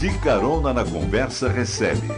De Carona na Conversa recebe.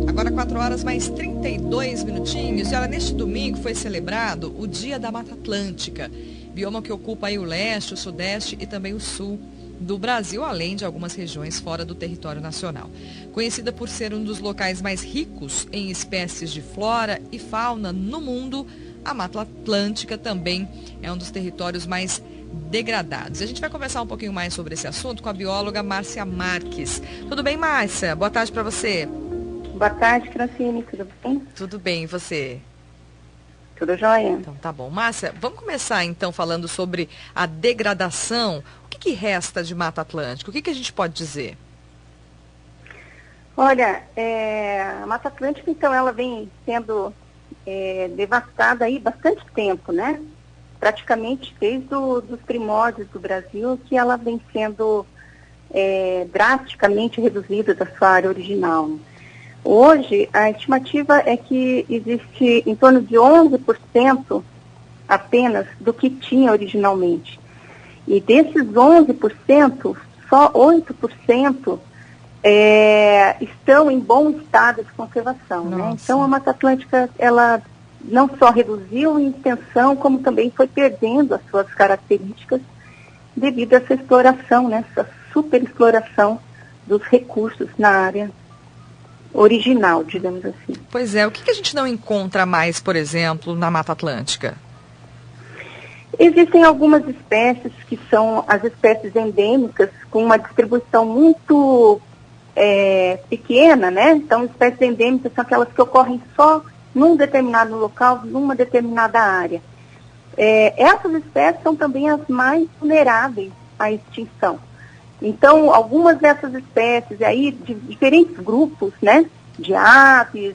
Agora 4 horas mais 32 minutinhos. E olha, neste domingo foi celebrado o Dia da Mata Atlântica, bioma que ocupa aí o leste, o sudeste e também o sul do Brasil, além de algumas regiões fora do território nacional. Conhecida por ser um dos locais mais ricos em espécies de flora e fauna no mundo, a Mata Atlântica também é um dos territórios mais degradados. A gente vai conversar um pouquinho mais sobre esse assunto com a bióloga Márcia Marques. Tudo bem, Márcia? Boa tarde para você. Boa tarde, Francine. Tudo bem? Tudo bem, e você? Tudo jóia. Então tá bom. Márcia, vamos começar então falando sobre a degradação. O que resta de Mata Atlântica? O que a gente pode dizer? Olha, a Mata Atlântica, então, ela vem sendo devastada aí bastante tempo, né? Praticamente desde os primórdios do Brasil, que ela vem sendo drasticamente reduzida da sua área original. Hoje, a estimativa é que existe em torno de 11% apenas do que tinha originalmente. E desses 11%, só 8% estão em bom estado de conservação, né? Então, a Mata Atlântica, ela não só reduziu em extensão, como também foi perdendo as suas características devido a essa exploração, né? Essa superexploração dos recursos na área original, digamos assim. Pois é, o que a gente não encontra mais, por exemplo, na Mata Atlântica? Existem algumas espécies que são as espécies endêmicas com uma distribuição muito pequena, né? Então, espécies endêmicas são aquelas que ocorrem só num determinado local, numa determinada área. Essas espécies são também as mais vulneráveis à extinção. Então, algumas dessas espécies, aí, de diferentes grupos, né, de aves,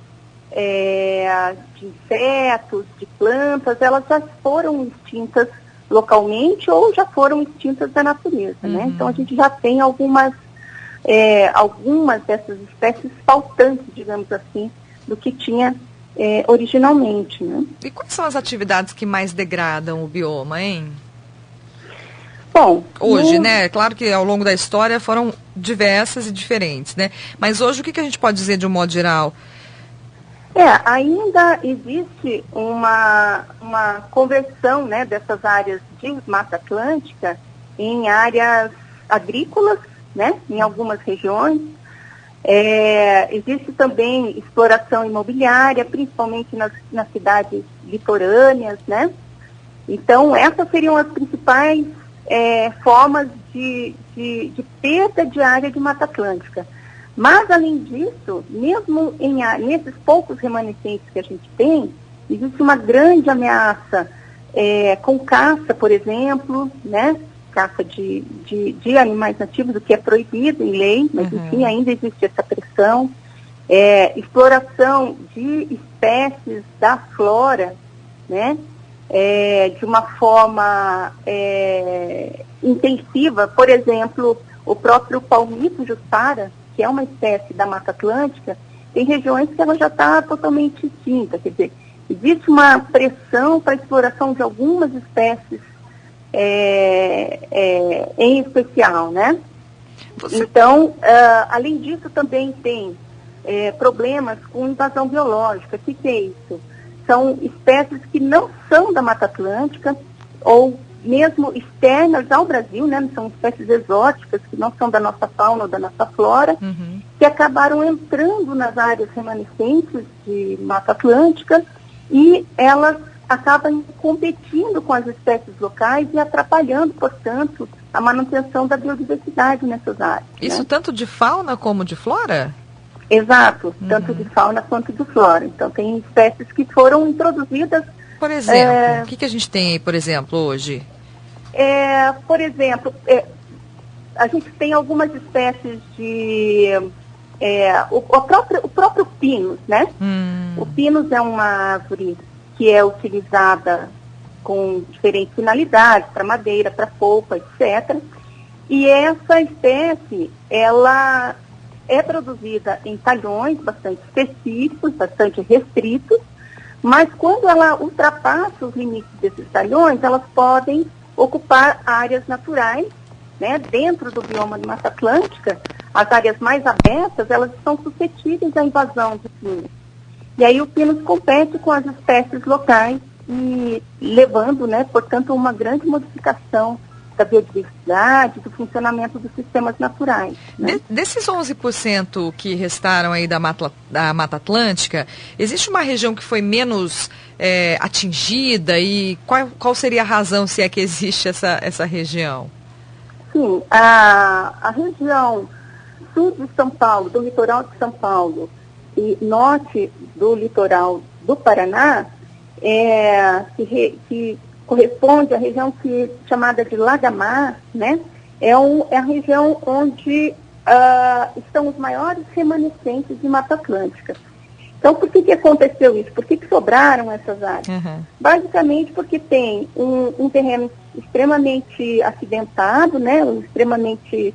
de insetos, de plantas, elas já foram extintas localmente ou já foram extintas da natureza, né? Então, a gente já tem algumas dessas espécies faltantes, digamos assim, do que tinha originalmente, né? E quais são as atividades que mais degradam o bioma, hein? Bom, hoje, né? Claro que ao longo da história foram diversas e diferentes, né? Mas hoje o que a gente pode dizer de um modo geral? Ainda existe uma conversão, né, dessas áreas de Mata Atlântica em áreas agrícolas, né, em algumas regiões. Existe também exploração imobiliária, principalmente nas cidades litorâneas, né? Então, essas seriam as principais formas de perda de área de Mata Atlântica. Mas, além disso, mesmo nesses poucos remanescentes que a gente tem, existe uma grande ameaça com caça, por exemplo, né? Caça de animais nativos, o que é proibido em lei, mas, enfim, ainda existe essa pressão. Exploração de espécies da flora, né? De uma forma intensiva. Por exemplo, o próprio palmito jussara, que é uma espécie da Mata Atlântica, tem regiões que ela já está totalmente extinta. Quer dizer, existe uma pressão para a exploração de algumas espécies em especial, né? Então, além disso, também tem problemas com invasão biológica. O que é isso? São espécies que não são da Mata Atlântica, ou mesmo externas ao Brasil, né? São espécies exóticas que não são da nossa fauna ou da nossa flora, que acabaram entrando nas áreas remanescentes de Mata Atlântica e elas acabam competindo com as espécies locais e atrapalhando, portanto, a manutenção da biodiversidade nessas áreas. Isso, né? Tanto de fauna como de flora? Exato, tanto de fauna quanto de flora. Então, tem espécies que foram introduzidas. Por exemplo, o que a gente tem aí, por exemplo, hoje? Por exemplo, a gente tem algumas espécies de... o próprio pinus, né? O pinus é uma árvore que é utilizada com diferentes finalidades, para madeira, para polpa, etc. E essa espécie, ela é produzida em talhões bastante específicos, bastante restritos, mas quando ela ultrapassa os limites desses talhões, elas podem ocupar áreas naturais né, dentro do bioma de Mata Atlântica, as áreas mais abertas, elas são suscetíveis à invasão de pinos. E aí o pinus compete com as espécies locais e levando, né, portanto, uma grande modificação da biodiversidade, do funcionamento dos sistemas naturais. Né? Desses 11% que restaram aí da Mata Atlântica, existe uma região que foi menos atingida e qual seria a razão, se é que existe essa região? Sim, a região sul de São Paulo, do litoral de São Paulo e norte do litoral do Paraná, que corresponde à região chamada de Lagamar, né? É a região onde estão os maiores remanescentes de Mata Atlântica. Então, por que aconteceu isso? Por que sobraram essas áreas? Uhum. Basicamente porque tem um terreno extremamente acidentado, né? Extremamente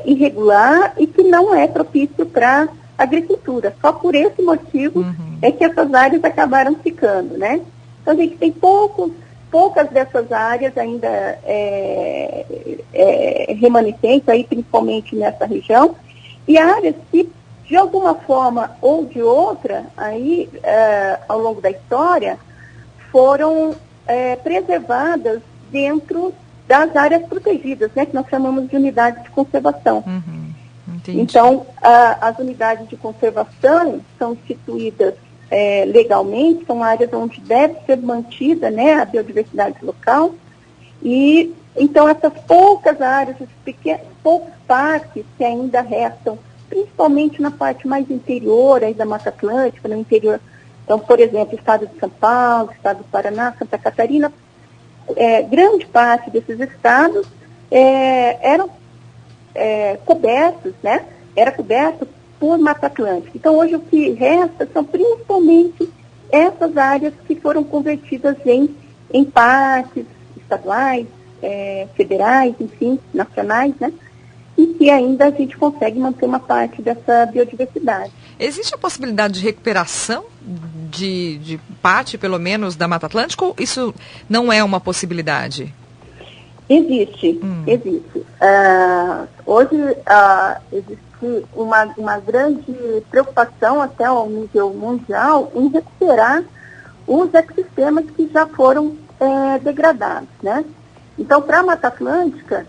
irregular e que não é propício para agricultura. Só por esse motivo é que essas áreas acabaram ficando, né? Então, a gente tem poucas dessas áreas ainda remanescentes, aí, principalmente nessa região, e áreas que, de alguma forma ou de outra, aí, ao longo da história, foram preservadas dentro das áreas protegidas, né, que nós chamamos de unidades de conservação. Então, as unidades de conservação são instituídas legalmente, são áreas onde deve ser mantida, né, a biodiversidade local, e então essas poucas áreas, esses poucos parques que ainda restam, principalmente na parte mais interior aí da Mata Atlântica, no interior, então, por exemplo, estado de São Paulo, estado do Paraná, Santa Catarina, grande parte desses estados eram cobertos, né, era coberto por Mata Atlântica. Então, hoje o que resta são principalmente essas áreas que foram convertidas em parques estaduais, federais, enfim, nacionais, né? E que ainda a gente consegue manter uma parte dessa biodiversidade. Existe a possibilidade de recuperação de parte, pelo menos, da Mata Atlântica, ou isso não é uma possibilidade? Existe. Hoje existe uma grande preocupação até ao nível mundial em recuperar os ecossistemas que já foram degradados, né? Então, para a Mata Atlântica,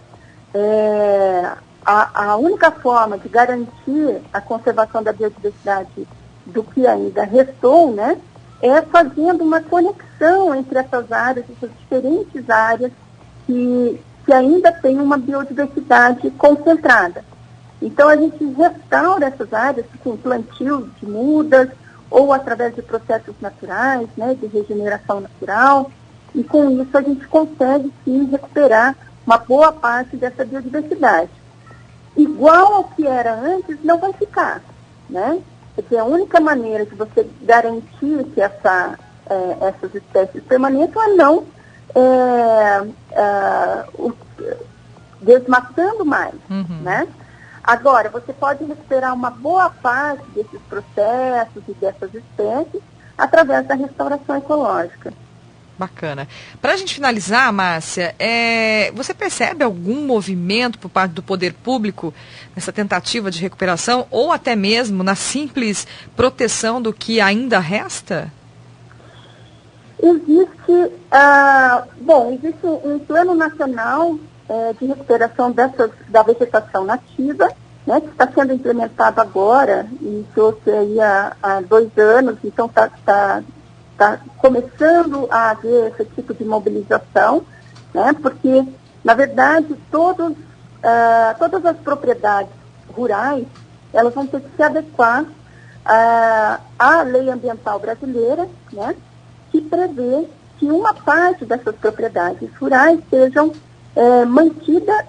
a única forma de garantir a conservação da biodiversidade do que ainda restou, né, é fazendo uma conexão entre essas áreas, essas diferentes áreas que ainda têm uma biodiversidade concentrada. Então, a gente restaura essas áreas com plantio de mudas ou através de processos naturais, né, de regeneração natural, e com isso a gente consegue, sim, recuperar uma boa parte dessa biodiversidade. Igual ao que era antes, não vai ficar, né? Porque a única maneira de você garantir que essas espécies permaneçam é não desmatando mais, né? Agora, você pode recuperar uma boa parte desses processos e dessas espécies através da restauração ecológica. Bacana. Para a gente finalizar, Márcia, você percebe algum movimento por parte do poder público nessa tentativa de recuperação ou até mesmo na simples proteção do que ainda resta? Existe um plano nacional de recuperação da vegetação nativa, né, que está sendo implementado agora, iniciou-se aí há 2 anos, então está começando a haver esse tipo de mobilização, né, porque, na verdade, todas as propriedades rurais, elas vão ter que se adequar à lei ambiental brasileira, né, que prevê que uma parte dessas propriedades rurais seja mantida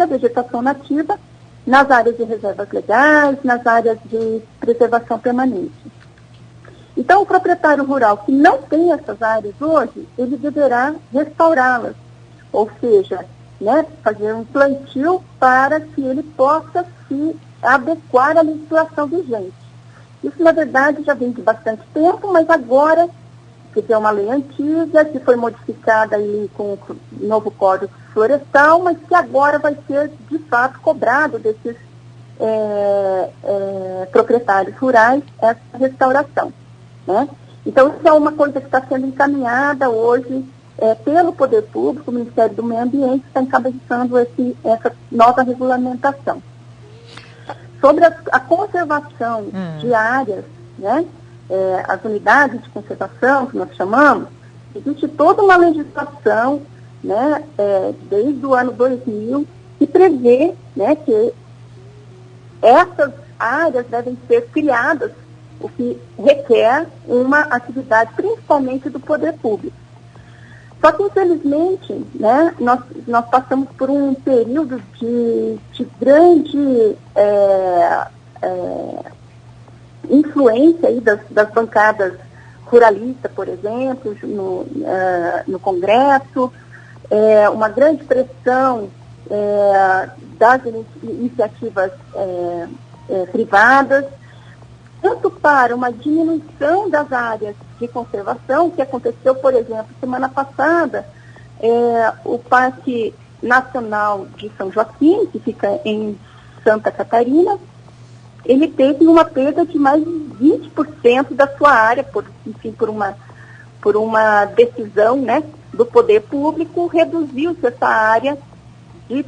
a vegetação nativa nas áreas de reservas legais, nas áreas de preservação permanente. Então, o proprietário rural que não tem essas áreas hoje, ele deverá restaurá-las, ou seja, né, fazer um plantio para que ele possa se adequar à legislação vigente. Isso, na verdade, já vem de bastante tempo, mas agora quer dizer, é uma lei antiga que foi modificada aí com o novo Código Florestal, mas que agora vai ser, de fato, cobrado desses proprietários rurais essa restauração, né? Então, isso é uma coisa que está sendo encaminhada hoje pelo Poder Público. O Ministério do Meio Ambiente está encabeçando essa nova regulamentação. Sobre a conservação de áreas, né? As unidades de conservação, que nós chamamos, existe toda uma legislação, né, desde o ano 2000, que prevê, né, que essas áreas devem ser criadas, o que requer uma atividade principalmente do poder público. Só que, infelizmente, né, nós passamos por um período de grande influência aí das bancadas ruralistas, por exemplo, no Congresso, uma grande pressão das iniciativas privadas, tanto para uma diminuição das áreas de conservação, que aconteceu, por exemplo, semana passada, o Parque Nacional de São Joaquim, que fica em Santa Catarina, ele teve uma perda de mais de 20% da sua área, por uma decisão, né, do poder público, reduziu-se essa área de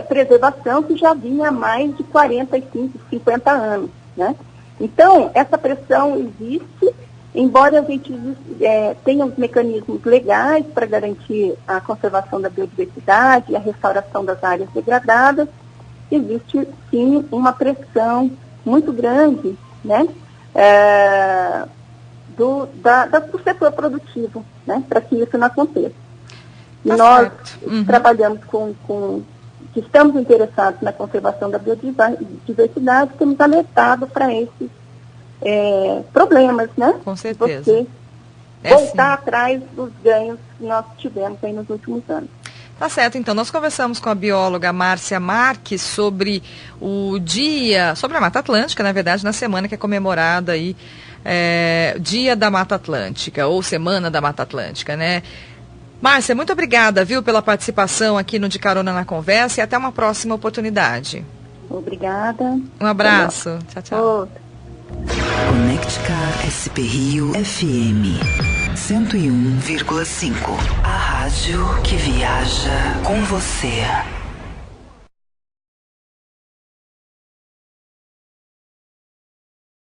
preservação que já vinha há mais de 45, 50 anos, né? Então, essa pressão existe, embora a gente tenha os mecanismos legais para garantir a conservação da biodiversidade e a restauração das áreas degradadas, existe, sim, uma pressão muito grande, né, do setor produtivo, né, para que isso não aconteça. E nós trabalhamos que estamos interessados na conservação da biodiversidade, temos alertado para esses problemas, né? Com certeza. Você voltar atrás dos ganhos que nós tivemos aí nos últimos anos. Tá certo, então nós conversamos com a bióloga Márcia Marques sobre sobre a Mata Atlântica, na verdade, na semana que é comemorada aí, Dia da Mata Atlântica, ou Semana da Mata Atlântica, né? Márcia, muito obrigada, viu, pela participação aqui no De Carona na Conversa, e até uma próxima oportunidade. Obrigada. Um abraço. Tchau, tchau. Conectcar SP Rio FM 101,5. A rádio que viaja com você.